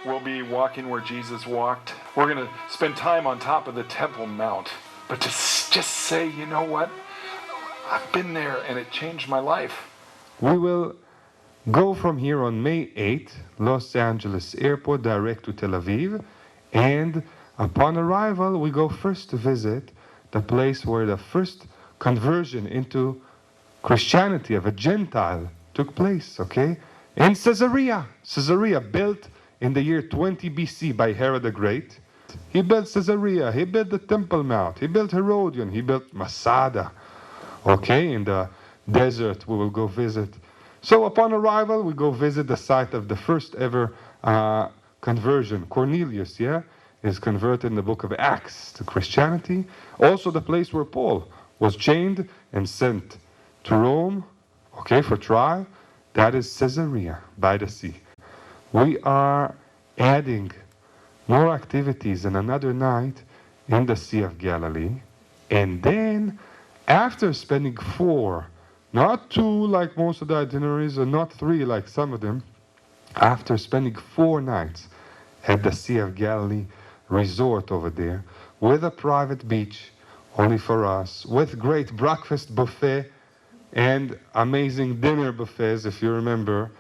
we'll be walking where Jesus walked. We're going to spend time on top of the Temple Mount. But to just say, you know what? I've been there and it changed my life. We will go from here on May 8th, Los Angeles Airport, direct to Tel Aviv. And upon arrival, we go first to visit the place where the first conversion into Christianity of a Gentile took place, okay? In Caesarea. Caesarea, built in the year 20 BC by Herod the Great. He built Caesarea, he built the Temple Mount, he built Herodion, he built Masada. Okay, in the desert we will go visit. So upon arrival, we go visit the site of the first ever conversion. Cornelius, is converted in the book of Acts to Christianity. Also the place where Paul was chained and sent to Rome, okay, for trial. That is Caesarea by the sea. We are adding more activities in another night in the Sea of Galilee. And then, after spending 4, not 2 like most of the itineraries, or not 3 like some of them, after spending 4 nights at the Sea of Galilee resort over there, with a private beach, only for us, with great breakfast buffet, and amazing dinner buffets, if you remember.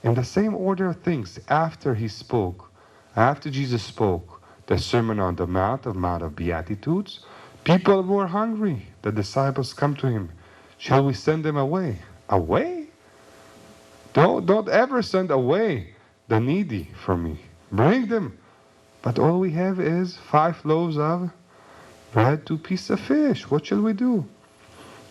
In the same order of things, after Jesus spoke the Sermon on the Mount of Beatitudes, people were hungry. The disciples come to him. Shall we send them away? Away? Don't ever send away the needy from me. Bring them. But all we have is 5 loaves of bread, 2 pieces of fish. What shall we do?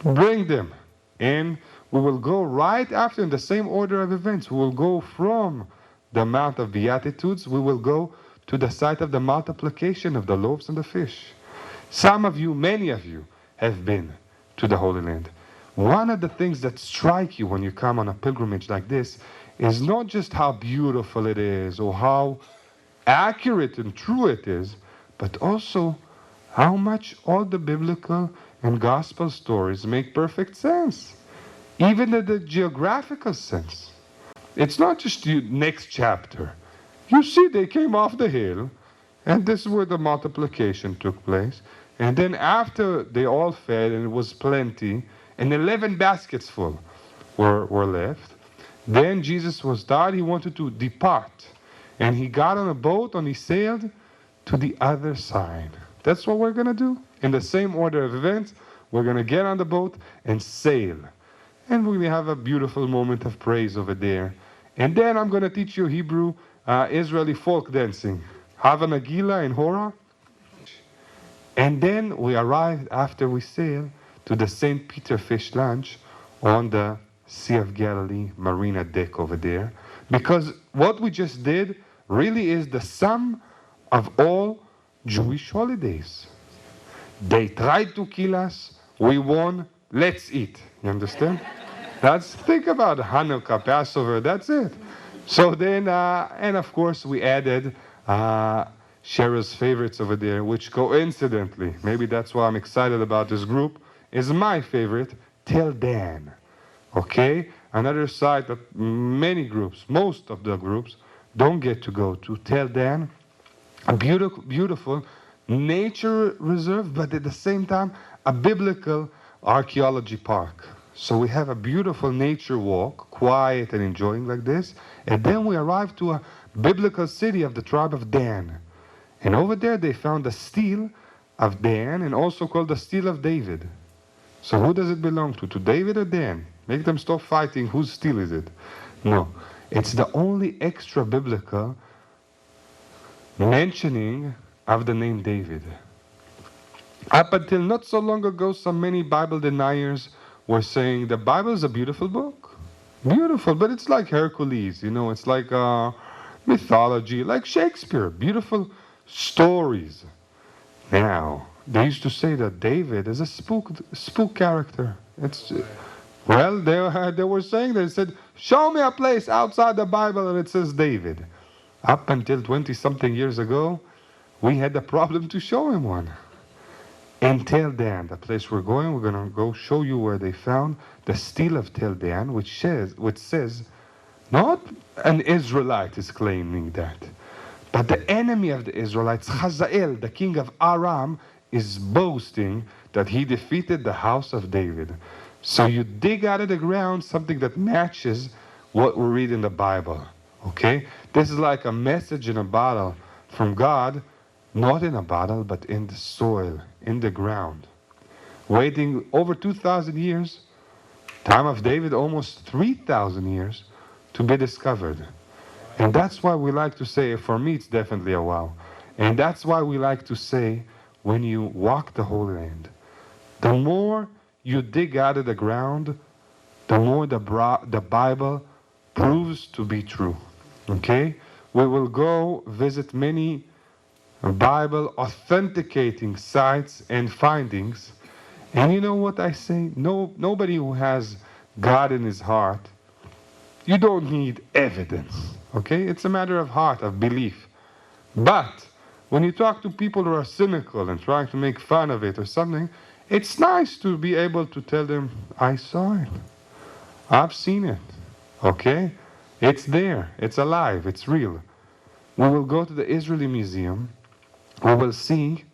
Bring them. And we will go right after, in the same order of events. We will go from the Mount of Beatitudes. We will go to the site of the multiplication of the loaves and the fish. Some of you, many of you, have been to the Holy Land. One of the things that strike you when you come on a pilgrimage like this is not just how beautiful it is or how accurate and true it is, but also how much all the biblical and gospel stories make perfect sense, even in the geographical sense. It's not just the next chapter. You see, they came off the hill, and this is where the multiplication took place. And then after they all fed, and it was plenty, and 11 baskets full were left, then Jesus was tired. He wanted to depart. And he got on a boat and he sailed to the other side. That's what we're going to do. In the same order of events, we're going to get on the boat and sail. And we're going to have a beautiful moment of praise over there. And then I'm going to teach you Hebrew Israeli folk dancing. Hava Nagila and Hora. And then we arrived, after we sail, to the St. Peter Fish Lunch on the Sea of Galilee marina deck over there. Because what we just did really is the sum of all Jewish holidays. They tried to kill us, we won, let's eat. You understand? Think about Hanukkah, Passover, that's it. So then, and of course we added Cheryl's favorites over there, which coincidentally, maybe that's why I'm excited about this group, is my favorite, Tel Dan. Okay? Another site that many groups, most of the groups, don't get to go to. Tel Dan, a beautiful nature reserve, but at the same time, a biblical archaeology park. So we have a beautiful nature walk, quiet and enjoying like this. And then we arrive to a biblical city of the tribe of Dan. And over there they found the stele of Dan, and also called the stele of David. So who does it belong to? To David or Dan? Make them stop fighting. Whose stele is it? No. It's the only extra biblical mentioning of the name David. Up until not so long ago, so many Bible deniers were saying the Bible is a beautiful book. Beautiful, but it's like Hercules, it's like mythology, like Shakespeare, beautiful stories. Now, they used to say that David is a spook character. They were saying, they said, show me a place outside the Bible and it says David. Up until 20-something years ago, we had the problem to show him one. And Tel Dan, the place we're going to go show you where they found the stele of Tel Dan, which says, not an Israelite is claiming that, But the enemy of the Israelites, Hazael, the king of Aram, is boasting that he defeated the house of David. So you dig out of the ground something that matches what we read in the Bible. Okay? This is like a message in a bottle from God, not in a bottle, but in the soil, in the ground. Waiting over 2,000 years, time of David almost 3,000 years to be discovered. And that's why we like to say, for me it's definitely a wow. And that's why we like to say, when you walk the Holy Land, the more you dig out of the ground, the more the Bible proves to be true. Okay? We will go visit many Bible authenticating sites and findings. And you know what I say? Nobody who has God in his heart, you don't need evidence. Okay? It's a matter of heart, of belief. But when you talk to people who are cynical and trying to make fun of it or something, it's nice to be able to tell them, I saw it. I've seen it. Okay? It's there. It's alive. It's real. We will go to the Israeli Museum. We will see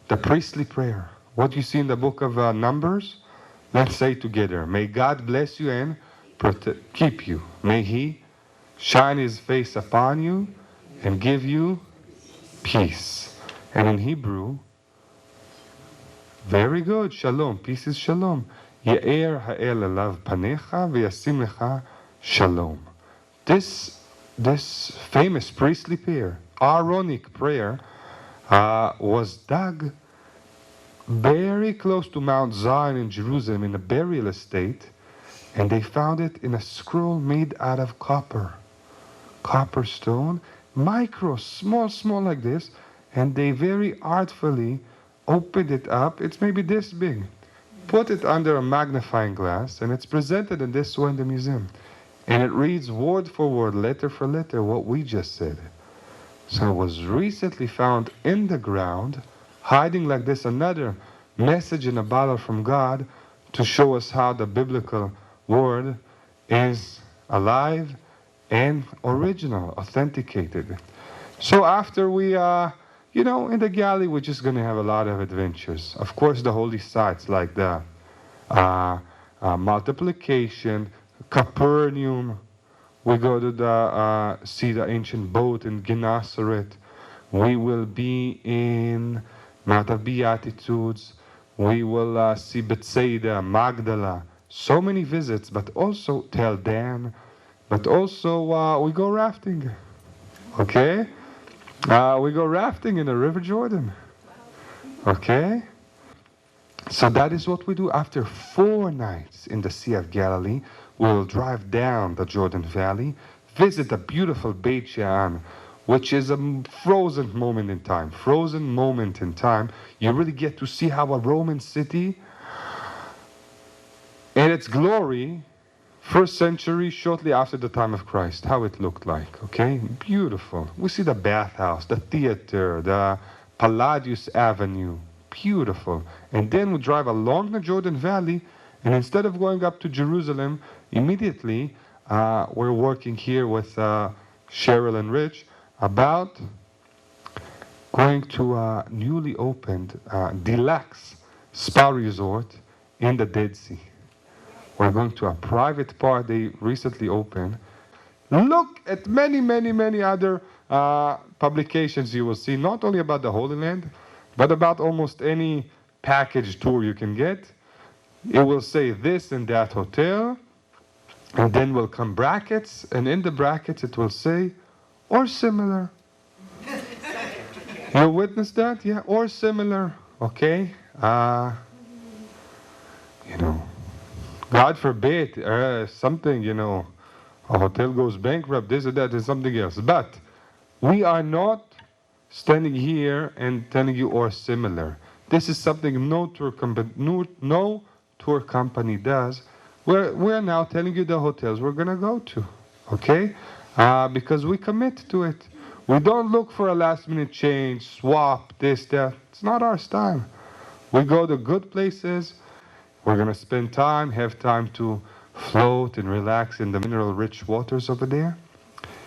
the priestly prayer. What you see in the book of Numbers, let's say together. May God bless you and keep you. May He shine His face upon you and give you peace. And in Hebrew, very good, shalom. Peace is shalom. Ya'er ha'el alav panecha v'yasim lecha shalom. This famous priestly prayer, Aaronic prayer, was dug very close to Mount Zion in Jerusalem in a burial estate, and they found it in a scroll made out of copper stone, small like this, and they very artfully opened it up. It's maybe this big, put it under a magnifying glass, and it's presented in this way in the museum. And it reads word for word, letter for letter, what we just said. So it was recently found in the ground, hiding like this, another message in a bottle from God to show us how the biblical word is alive and original, authenticated. So after we, in the Galilee, we're just going to have a lot of adventures. Of course, the holy sites like the multiplication, Capernaum. We go to see the ancient boat in Gennesaret. We will be in Mount of Beatitudes. We will see Bethsaida, Magdala. So many visits, but also Tel Dan. But also we go rafting. Okay? We go rafting in the River Jordan. Okay? So that is what we do. After 4 nights in the Sea of Galilee, we'll drive down the Jordan Valley, visit the beautiful Beit She'an, which is a frozen moment in time. Frozen moment in time. You really get to see how a Roman city and its glory, first century, shortly after the time of Christ, how it looked like. Okay? Beautiful. We see the bathhouse, the theater, the Palladius Avenue. Beautiful. And then we drive along the Jordan Valley, and instead of going up to Jerusalem immediately, we're working here with Cheryl and Rich about going to a newly opened deluxe spa resort in the Dead Sea. We're going to a private part they recently opened. Look at many other publications you will see, not only about the Holy Land, but about almost any package tour you can get. It will say this and that hotel, and then will come brackets, and in the brackets it will say, or similar. You witnessed that? Yeah, or similar. Okay? God forbid, something, a hotel goes bankrupt, this or that, is something else. But we are not standing here and telling you or similar. This is something no tour company does. We're now telling you the hotels we're going to go to, okay? Because we commit to it. We don't look for a last-minute change, swap, this, that. It's not our style. We go to good places. We're going to spend time, have time to float and relax in the mineral-rich waters over there.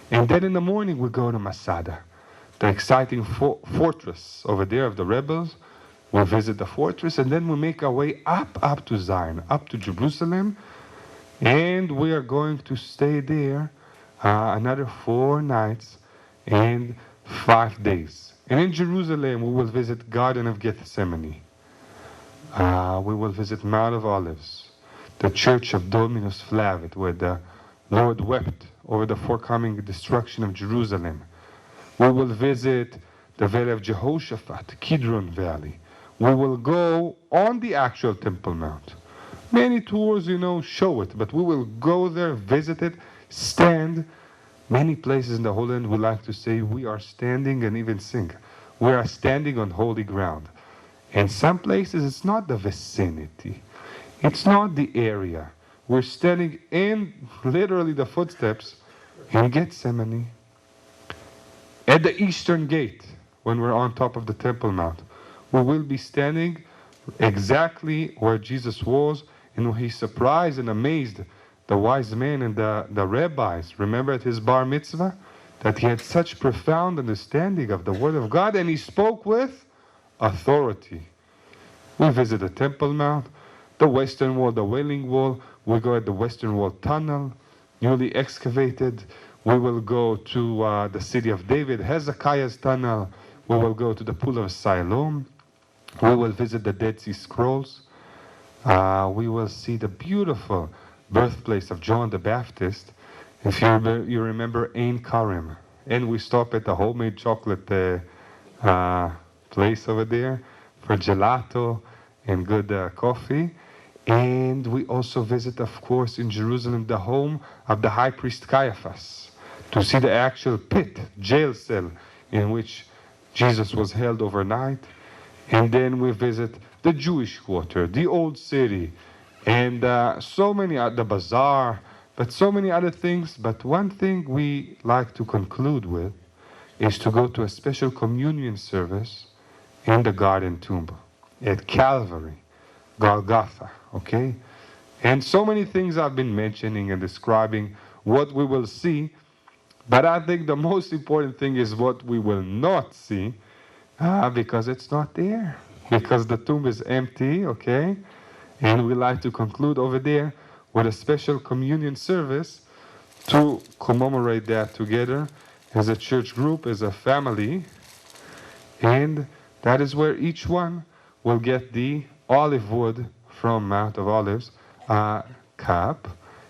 And then in the morning, we go to Masada. the exciting fortress over there of the rebels. We'll visit the fortress, and then we'll make our way up to Zion, up to Jerusalem, and we are going to stay there another 4 nights and 5 days. And in Jerusalem, we will visit Garden of Gethsemane. We will visit Mount of Olives, the Church of Dominus Flavit, where the Lord wept over the forthcoming destruction of Jerusalem. We will visit the Valley of Jehoshaphat, Kidron Valley. We will go on the actual Temple Mount. Many tours, show it, but we will go there, visit it, stand. Many places in the Holy Land we like to say we are standing and even sing. We are standing on holy ground. And some places it's not the vicinity. It's not the area. We're standing in literally the footsteps in Gethsemane. At the eastern gate, when we're on top of the Temple Mount, we will be standing exactly where Jesus was, and he surprised and amazed the wise men and the rabbis. Remember at his bar mitzvah that he had such profound understanding of the Word of God, and he spoke with authority. We visit the Temple Mount, the Western Wall, the Wailing Wall. We go at the Western Wall Tunnel, newly excavated. We will go to the city of David, Hezekiah's Tunnel. We will go to the Pool of Siloam. We will visit the Dead Sea Scrolls. We will see the beautiful birthplace of John the Baptist. If you remember Ein Karim. And we stop at the homemade chocolate place over there for gelato and good coffee. And we also visit, of course, in Jerusalem, the home of the high priest Caiaphas, to see the actual pit, jail cell, in which Jesus was held overnight. And then we visit the Jewish quarter, the old city, and so many the bazaar, but so many other things. But one thing we like to conclude with is to go to a special communion service in the Garden Tomb at Calvary, Golgotha, okay? And so many things I've been mentioning and describing what we will see, but I think the most important thing is what we will not see, because it's not there, because the tomb is empty, okay? And we like to conclude over there with a special communion service to commemorate that together as a church group, as a family. And that is where each one will get the olive wood from Mount of Olives cup,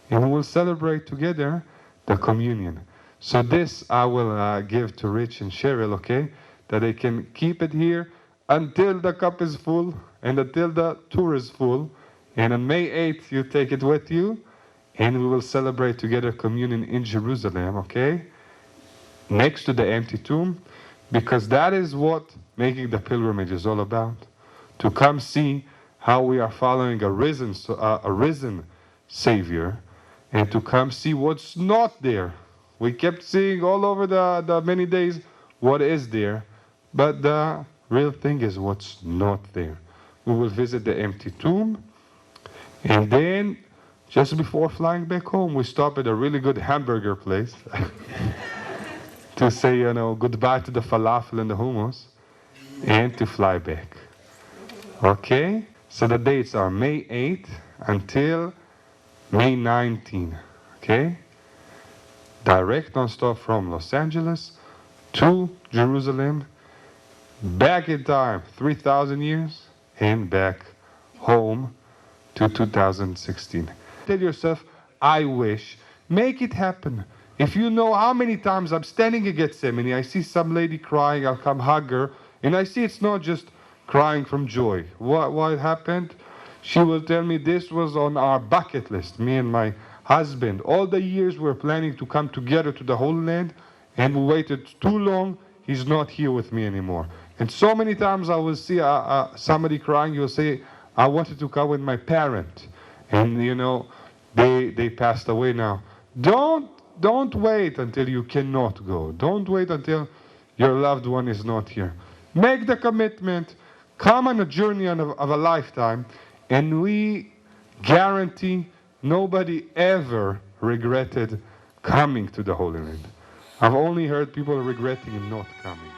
and we will celebrate together the communion. So this I will give to Rich and Cheryl, okay? That they can keep it here until the cup is full and until the tour is full. And on May 8th, you take it with you, and we will celebrate together communion in Jerusalem, okay? Next to the empty tomb, because that is what making the pilgrimage is all about. To come see how we are following a risen Savior, and to come see what's not there. We kept seeing all over the many days what is there, but the real thing is what's not there. We will visit the empty tomb, and then just before flying back home, we stop at a really good hamburger place to say, goodbye to the falafel and the hummus, and to fly back. Okay? So the dates are May 8th until May 19th. Okay? Direct non-stop from Los Angeles to Jerusalem, back in time 3,000 years, and back home to 2016. Tell yourself, I wish. Make it happen. If you know how many times I'm standing in Gethsemane, I see some lady crying, I'll come hug her, and I see it's not just crying from joy. What happened? She will tell me this was on our bucket list, me and my husband. All the years we're planning to come together to the Holy Land, and we waited too long. He's not here with me anymore. And so many times I will see somebody crying. You'll say, I wanted to come with my parent, and they passed away now. Don't wait until you cannot go. Don't wait until your loved one is not here. Make the commitment. Come on a journey of a lifetime, and we guarantee nobody ever regretted coming to the Holy Land. I've only heard people regretting not coming.